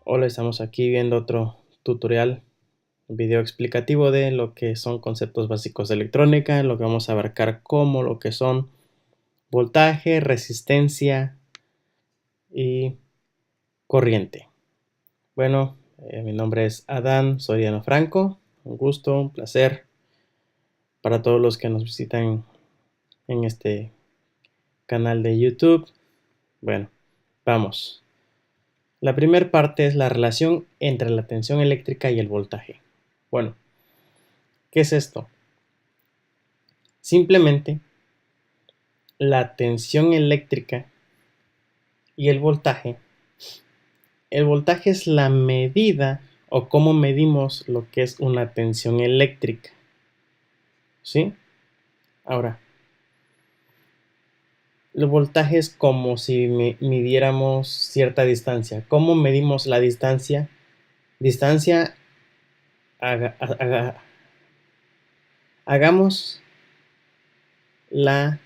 Hola, estamos aquí viendo otro tutorial, video explicativo de lo que son conceptos básicos de electrónica, lo que vamos a abarcar como lo que son voltaje, resistencia y corriente. Bueno, mi nombre es Adán Soriano Franco, un gusto, un placer para todos los que nos visitan en este canal de YouTube. Bueno, vamos. La primera parte es la relación entre la tensión eléctrica y el voltaje. Bueno, ¿qué es esto? Simplemente la tensión eléctrica y el voltaje. El voltaje es la medida o cómo medimos lo que es una tensión eléctrica. ¿Sí? Ahora, el voltaje es como si midiéramos cierta distancia. ¿Cómo medimos la distancia? Distancia, hagamos la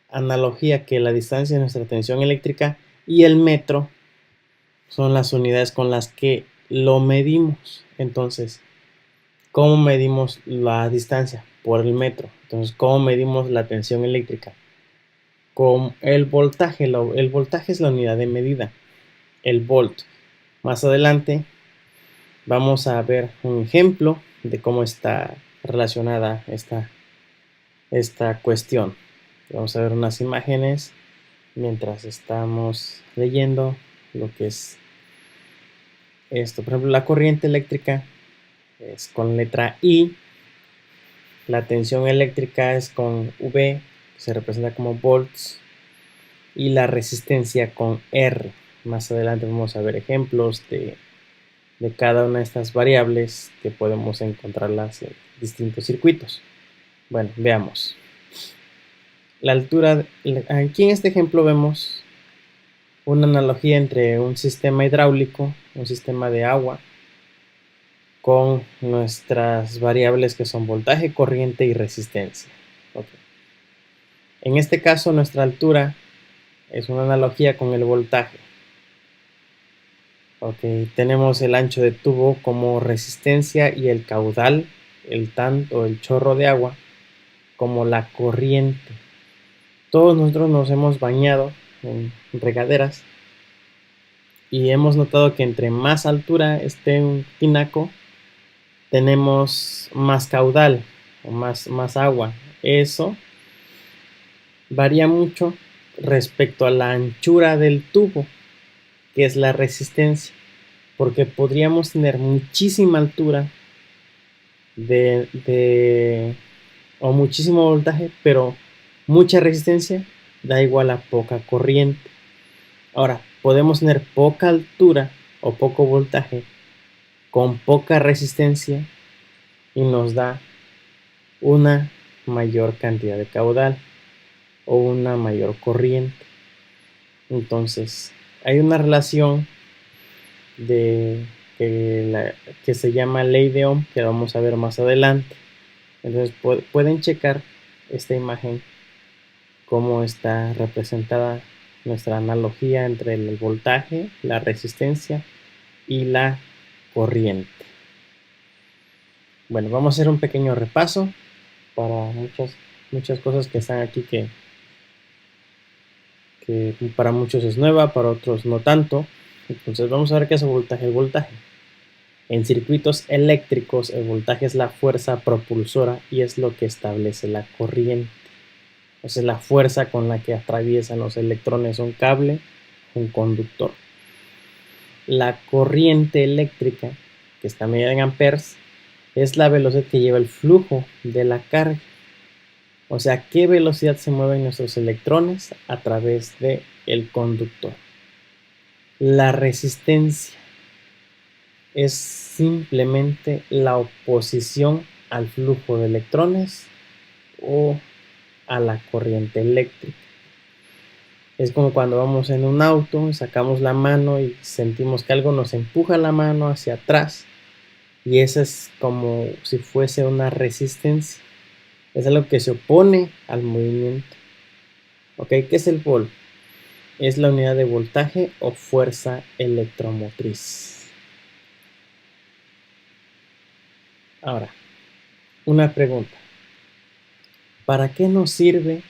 analogía que la distancia de nuestra tensión eléctrica y el metro son las unidades con las que lo medimos. Entonces, ¿cómo medimos la distancia? Por el metro. Entonces, ¿cómo medimos la tensión eléctrica? Con el voltaje. El voltaje es la unidad de medida, el volt. Más adelante vamos a ver un ejemplo de cómo está relacionada esta cuestión. Vamos a ver unas imágenes mientras estamos leyendo lo que es esto. Por ejemplo, la corriente eléctrica es con letra I, la tensión eléctrica es con V, que se representa como volts, y la resistencia con R. Más adelante vamos a ver ejemplos de cada una de estas variables que podemos encontrarlas en distintos circuitos. Bueno, veamos. La altura, aquí en este ejemplo vemos una analogía entre un sistema hidráulico, un sistema de agua, con nuestras variables que son voltaje, corriente y resistencia. Okay. En este caso, nuestra altura es una analogía con el voltaje. Okay. Tenemos el ancho de tubo como resistencia y el caudal, el chorro de agua, como la corriente. Todos nosotros nos hemos bañado en regaderas y hemos notado que entre más altura esté un tinaco, tenemos más caudal o más agua. Eso varía mucho respecto a la anchura del tubo, que es la resistencia, porque podríamos tener muchísima altura o muchísimo voltaje, pero mucha resistencia da igual a poca corriente. Ahora, podemos tener poca altura o poco voltaje con poca resistencia y nos da una mayor cantidad de caudal o una mayor corriente. Entonces, hay una relación que se llama ley de Ohm, que vamos a ver más adelante. Entonces, pueden checar esta imagen, cómo está representada nuestra analogía entre el voltaje, la resistencia y la corriente. Bueno, vamos a hacer un pequeño repaso para muchas cosas que están aquí que para muchos es nueva, para otros no tanto. Entonces vamos a ver qué es el voltaje. El voltaje. En circuitos eléctricos, el voltaje es la fuerza propulsora y es lo que establece la corriente. Esa es la fuerza con la que atraviesan los electrones un cable, un conductor. La corriente eléctrica, que está medida en amperes, es la velocidad que lleva el flujo de la carga. O sea, qué velocidad se mueven nuestros electrones a través del conductor. La resistencia es simplemente la oposición al flujo de electrones o a la corriente eléctrica. Es como cuando vamos en un auto, sacamos la mano y sentimos que algo nos empuja la mano hacia atrás, y esa es como si fuese una resistencia. Es algo que se opone al movimiento. ¿Ok? ¿Qué es el volt? Es la unidad de voltaje o fuerza electromotriz. Ahora, una pregunta. ¿Para qué nos sirve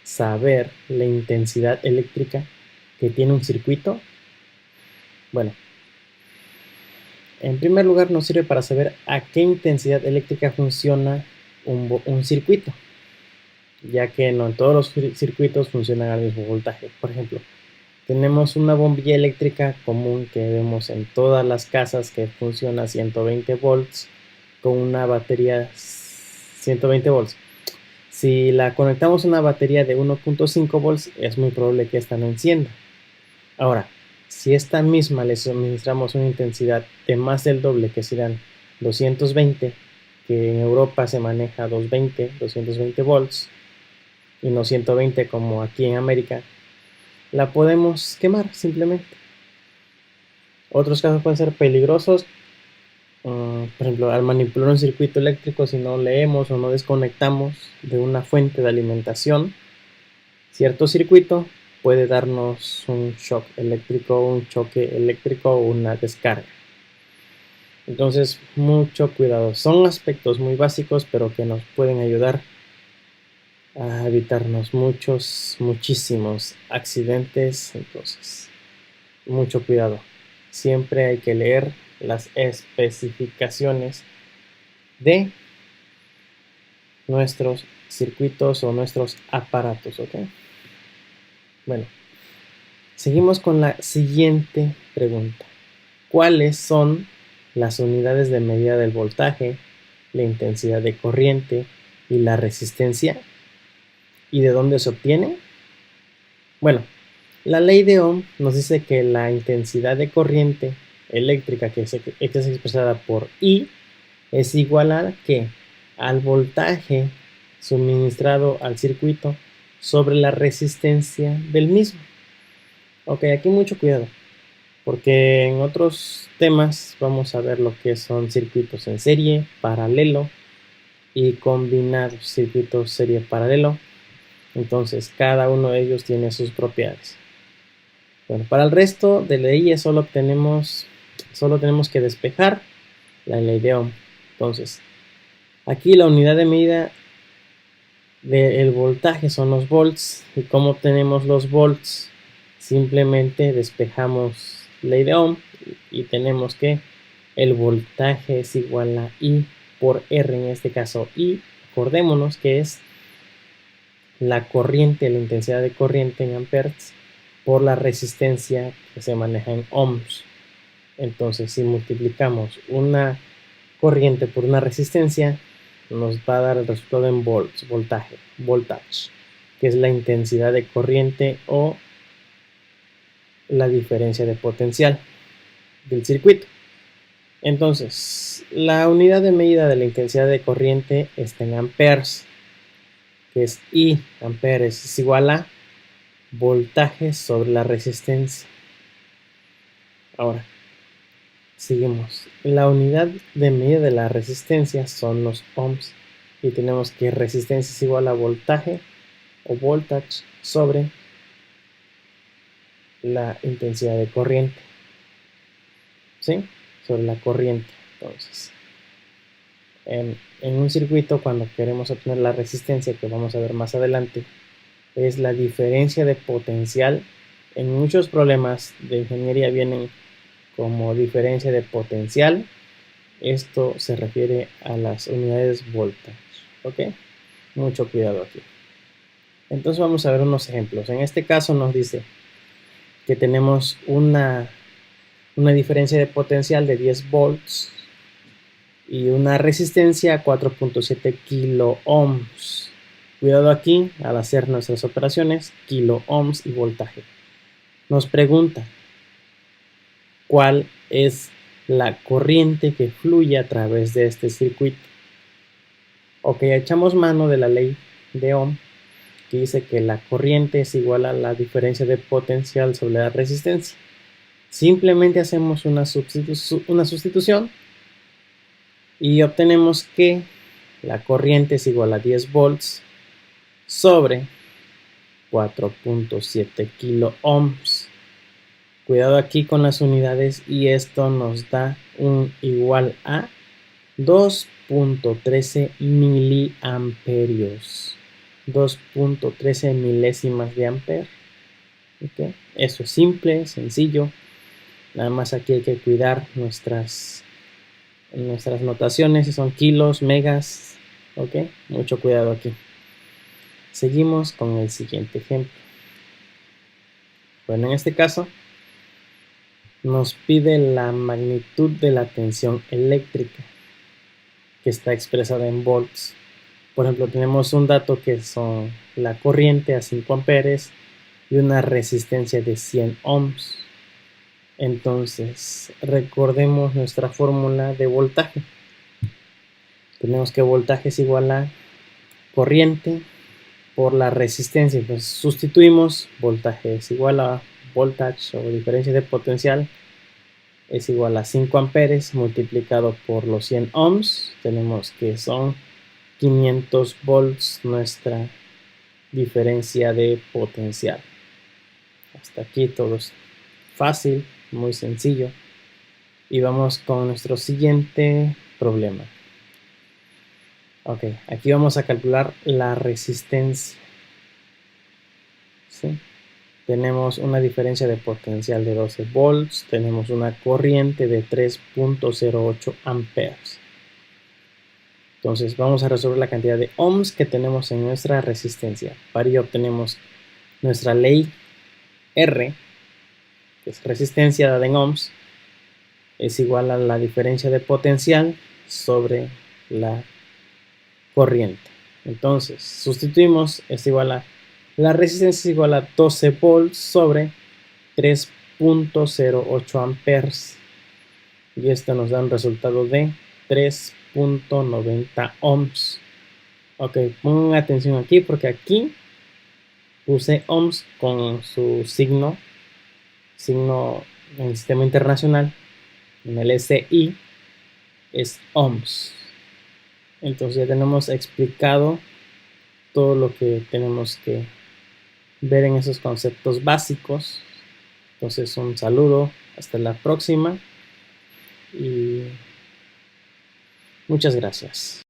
saber la intensidad eléctrica que tiene un circuito? Bueno, en primer lugar nos sirve para saber a qué intensidad eléctrica funciona un circuito, ya que no en todos los circuitos funcionan al mismo voltaje. Por ejemplo, tenemos una bombilla eléctrica común que vemos en todas las casas que funciona a 120 volts con una batería 120 volts. Si la conectamos a una batería de 1.5 volts, es muy probable que esta no encienda. Ahora, si esta misma le suministramos una intensidad de más del doble, que serán 220, que en Europa se maneja 220 volts, y no 120 como aquí en América, la podemos quemar simplemente. Otros casos pueden ser peligrosos, por ejemplo, al manipular un circuito eléctrico, si no leemos o no desconectamos de una fuente de alimentación, cierto circuito puede darnos un shock eléctrico, un choque eléctrico o una descarga. Entonces, mucho cuidado. Son aspectos muy básicos, pero que nos pueden ayudar a evitarnos muchísimos accidentes. Entonces, mucho cuidado. Siempre hay que leer las especificaciones de nuestros circuitos o nuestros aparatos, ¿ok? Bueno, seguimos con la siguiente pregunta. ¿Cuáles son las unidades de medida del voltaje, la intensidad de corriente y la resistencia? ¿Y de dónde se obtiene? Bueno, la ley de Ohm nos dice que la intensidad de corriente eléctrica que es expresada por I es igual a ¿qué? Al voltaje suministrado al circuito sobre la resistencia del mismo. Ok, aquí mucho cuidado, porque en otros temas vamos a ver lo que son circuitos en serie, paralelo y combinados, circuitos serie paralelo. Entonces cada uno de ellos tiene sus propiedades. Bueno, para el resto de leyes solo tenemos que despejar la ley de Ohm. Entonces, aquí la unidad de medida del voltaje son los volts. ¿Y cómo obtenemos los volts? Simplemente despejamos ley de Ohm y tenemos que el voltaje es igual a I por R, en este caso I, acordémonos que es la corriente, la intensidad de corriente en amperes por la resistencia que se maneja en ohms. Entonces, si multiplicamos una corriente por una resistencia, nos va a dar el resultado en volts, voltage, que es la intensidad de corriente o la diferencia de potencial del circuito. Entonces, la unidad de medida de la intensidad de corriente está en amperes, que es I, amperes es igual a voltaje sobre la resistencia. Ahora, seguimos. La unidad de medida de la resistencia son los ohms y tenemos que resistencia es igual a voltaje o voltage sobre la intensidad de corriente, ¿sí? Sobre la corriente. Entonces, en un circuito, cuando queremos obtener la resistencia, que vamos a ver más adelante, es la diferencia de potencial. En muchos problemas de ingeniería vienen como diferencia de potencial. Esto se refiere a las unidades voltage, ¿ok? Mucho cuidado aquí. Entonces vamos a ver unos ejemplos. En este caso nos dice que tenemos una diferencia de potencial de 10 volts y una resistencia a 4.7 kilo ohms. Cuidado aquí al hacer nuestras operaciones, kilo ohms y voltaje. Nos pregunta cuál es la corriente que fluye a través de este circuito. Ok, echamos mano de la ley de Ohm, que dice que la corriente es igual a la diferencia de potencial sobre la resistencia. Simplemente hacemos una sustitución y obtenemos que la corriente es igual a 10 volts sobre 4.7 kilo ohms. Cuidado aquí con las unidades y esto nos da un igual a 2.13 miliamperios. 2.13 milésimas de ampere. ¿Okay? Eso es simple, sencillo. Nada más aquí hay que cuidar nuestras notaciones, si son kilos, megas. ¿Ok? Mucho cuidado aquí. Seguimos con el siguiente ejemplo. Bueno, en este caso nos pide la magnitud de la tensión eléctrica que está expresada en volts. Por ejemplo, tenemos un dato que son la corriente a 5 amperes y una resistencia de 100 ohms. Entonces, recordemos nuestra fórmula de voltaje. Tenemos que voltaje es igual a corriente por la resistencia. Entonces, sustituimos voltaje es igual a voltage o diferencia de potencial es igual a 5 amperes multiplicado por los 100 ohms. Tenemos que son 500 volts nuestra diferencia de potencial. Hasta aquí todo es fácil, muy sencillo. Y vamos con nuestro siguiente problema. Ok, aquí vamos a calcular la resistencia. ¿Sí? Tenemos una diferencia de potencial de 12 volts, tenemos una corriente de 3.08 amperes. Entonces vamos a resolver la cantidad de ohms que tenemos en nuestra resistencia. Para ello obtenemos nuestra ley R, que es resistencia dada en ohms, es igual a la diferencia de potencial sobre la corriente. Entonces sustituimos, es igual a la resistencia es igual a 12 volts sobre 3.08 amperes. Y esto nos da un resultado de 3.90 ohms. Ok, pongan atención aquí porque aquí puse ohms con su signo en el sistema internacional. En el SI es ohms. Entonces ya tenemos explicado todo lo que tenemos que ver en esos conceptos básicos. Entonces un saludo, hasta la próxima y muchas gracias.